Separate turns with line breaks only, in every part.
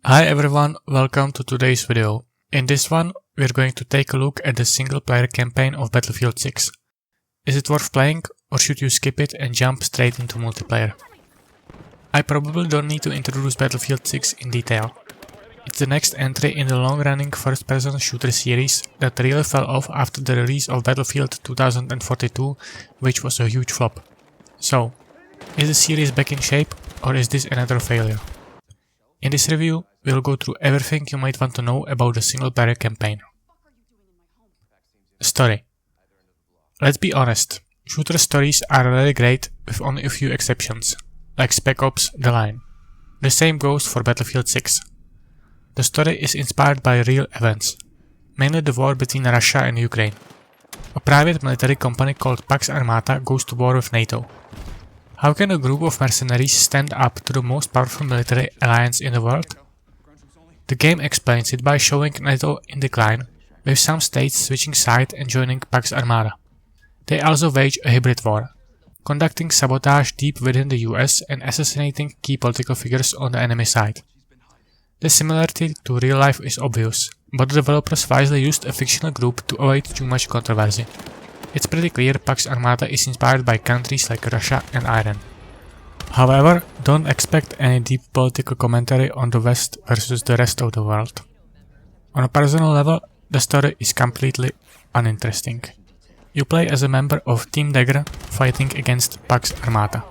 Hi everyone, welcome to today's video. In this one, we're going to take a look at the single-player campaign of Battlefield 6. Is it worth playing, or should you skip it and jump straight into multiplayer? I probably don't need to introduce Battlefield 6 in detail. It's the next entry in the long-running first-person shooter series that really fell off after the release of Battlefield 2042, which was a huge flop. So, is the series back in shape, or is this another failure? In this review, we'll go through everything you might want to know about the single-player campaign. Story. Let's be honest, shooter stories are really great with only a few exceptions, like Spec Ops: The Line. The same goes for Battlefield 6. The story is inspired by real events, mainly the war between Russia and Ukraine. A private military company called Pax Armata goes to war with NATO. How can a group of mercenaries stand up to the most powerful military alliance in the world? The game explains it by showing NATO in decline, with some states switching side and joining Pax Armata. They also wage a hybrid war, conducting sabotage deep within the US and assassinating key political figures on the enemy side. The similarity to real life is obvious, but the developers wisely used a fictional group to avoid too much controversy. It's pretty clear Pax Armata is inspired by countries like Russia and Iran. However, don't expect any deep political commentary on the West versus the rest of the world. On a personal level, the story is completely uninteresting. You play as a member of Team Dagger fighting against Pax Armata.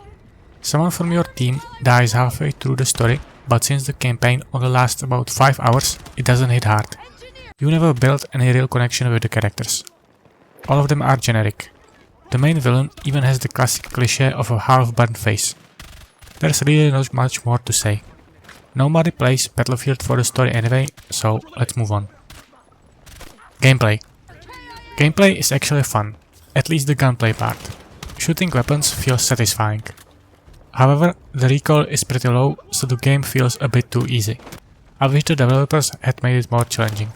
Someone from your team dies halfway through the story, but since the campaign only lasts about 5 hours, it doesn't hit hard. You never build any real connection with the characters. All of them are generic. The main villain even has the classic cliché of a half-burned face. There's really not much more to say. Nobody plays Battlefield for the story anyway, so let's move on. Gameplay. Gameplay is actually fun, at least the gunplay part. Shooting weapons feels satisfying. However, the recoil is pretty low, so the game feels a bit too easy. I wish the developers had made it more challenging.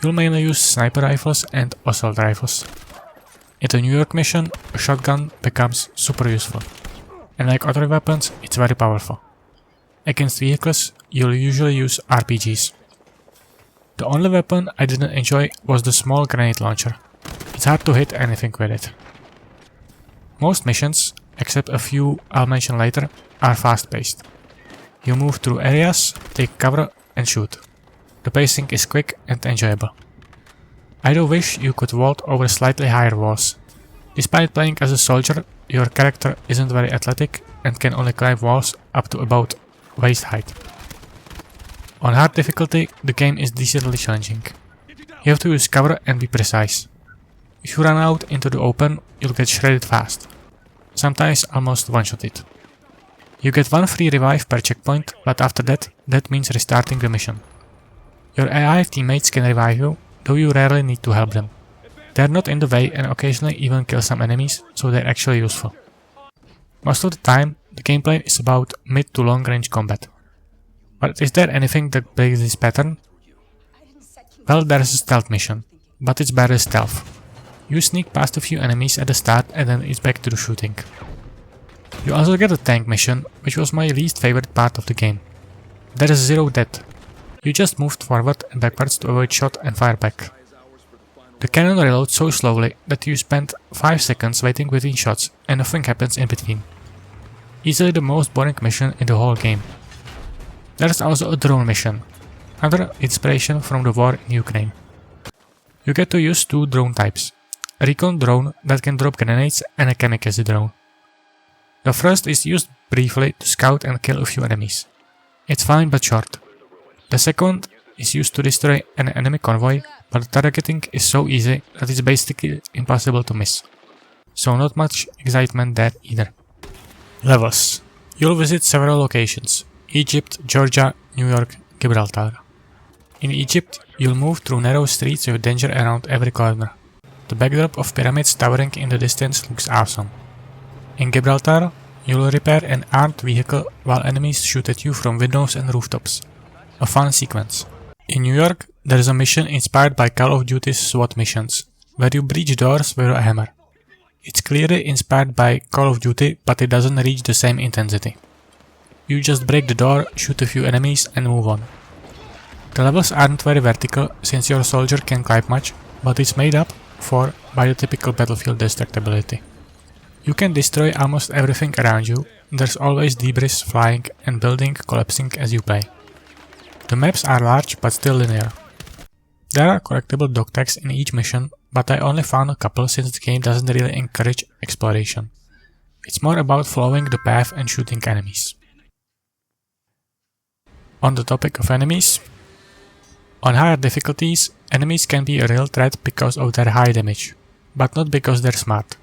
You'll mainly use sniper rifles and assault rifles. In the New York mission, a shotgun becomes super useful, and like other weapons, it's very powerful. Against vehicles, you'll usually use RPGs. The only weapon I didn't enjoy was the small grenade launcher. It's hard to hit anything with it. Most missions, except a few I'll mention later, are fast-paced. You move through areas, take cover, and shoot. The pacing is quick and enjoyable. I do wish you could vault over slightly higher walls. Despite playing as a soldier, your character isn't very athletic and can only climb walls up to about waist height. On hard difficulty, the game is decently challenging. You have to use cover and be precise. If you run out into the open, you'll get shredded fast. Sometimes almost one-shotted. You get one free revive per checkpoint, but after that means restarting the mission. Your AI teammates can revive you, though you rarely need to help them. They're not in the way and occasionally even kill some enemies, so they're actually useful. Most of the time, the gameplay is about mid to long range combat. But is there anything that breaks this pattern? Well, there's a stealth mission, but it's barely stealth. You sneak past a few enemies at the start and then it's back to the shooting. You also get a tank mission, which was my least favorite part of the game. There is zero death. You just moved forward and backwards to avoid shot and fire back. The cannon reloads so slowly that you spend 5 seconds waiting between shots and nothing happens in between. Easily the most boring mission in the whole game. There's also a drone mission, another inspiration from the war in Ukraine. You get to use 2 drone types, a recon drone that can drop grenades and a kamikaze drone. The first is used briefly to scout and kill a few enemies. It's fine but short. The second is used to destroy an enemy convoy, but the targeting is so easy that it's basically impossible to miss. So not much excitement there either. Levels. You'll visit several locations: Egypt, Georgia, New York, Gibraltar. In Egypt, you'll move through narrow streets with danger around every corner. The backdrop of pyramids towering in the distance looks awesome. In Gibraltar, you'll repair an armed vehicle while enemies shoot at you from windows and rooftops. A fun sequence. In New York, there is a mission inspired by Call of Duty's SWAT missions, where you breach doors with a hammer. It's clearly inspired by Call of Duty, but it doesn't reach the same intensity. You just break the door, shoot a few enemies and move on. The levels aren't very vertical since your soldier can't climb much, but it's made up for by the typical battlefield destructibility. You can destroy almost everything around you, there's always debris flying and building collapsing as you play. The maps are large but still linear. There are collectible dog tags in each mission, but I only found a couple since the game doesn't really encourage exploration. It's more about following the path and shooting enemies. On the topic of enemies, on higher difficulties, enemies can be a real threat because of their high damage, but not because they're smart.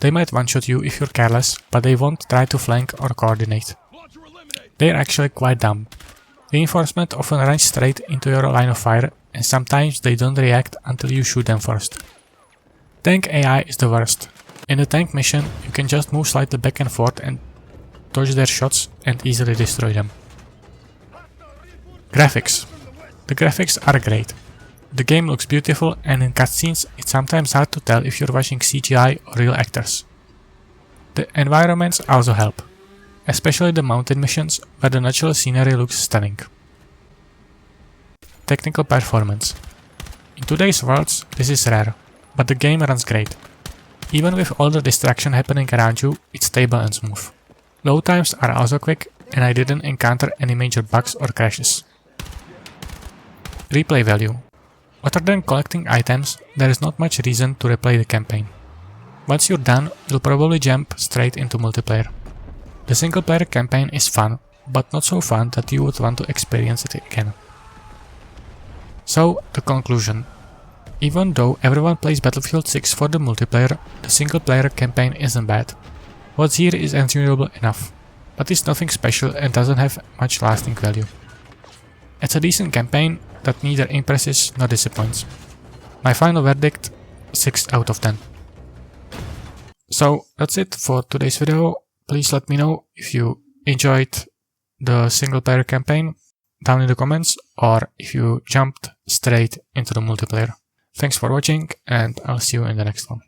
They might one-shot you if you're careless, but they won't try to flank or coordinate. They're actually quite dumb. Reinforcement often runs straight into your line of fire, and sometimes they don't react until you shoot them first. Tank AI is the worst. In the tank mission, you can just move slightly back and forth and dodge their shots and easily destroy them. Graphics. The graphics are great. The game looks beautiful, and in cutscenes it's sometimes hard to tell if you're watching CGI or real actors. The environments also help, especially the mountain missions where the natural scenery looks stunning. Technical performance. In today's worlds this is rare, but the game runs great. Even with all the distraction happening around you, it's stable and smooth. Load times are also quick, and I didn't encounter any major bugs or crashes. Replay value. Other than collecting items, there is not much reason to replay the campaign. Once you're done, you'll probably jump straight into multiplayer. The single player campaign is fun, but not so fun that you would want to experience it again. So, the conclusion. Even though everyone plays Battlefield 6 for the multiplayer, the single player campaign isn't bad. What's here is enjoyable enough, but it's nothing special and doesn't have much lasting value. It's a decent campaign that neither impresses nor disappoints. My final verdict, 6 out of 10. So that's it for today's video. Please let me know if you enjoyed the single player campaign down in the comments, or if you jumped straight into the multiplayer. Thanks for watching, and I'll see you in the next one.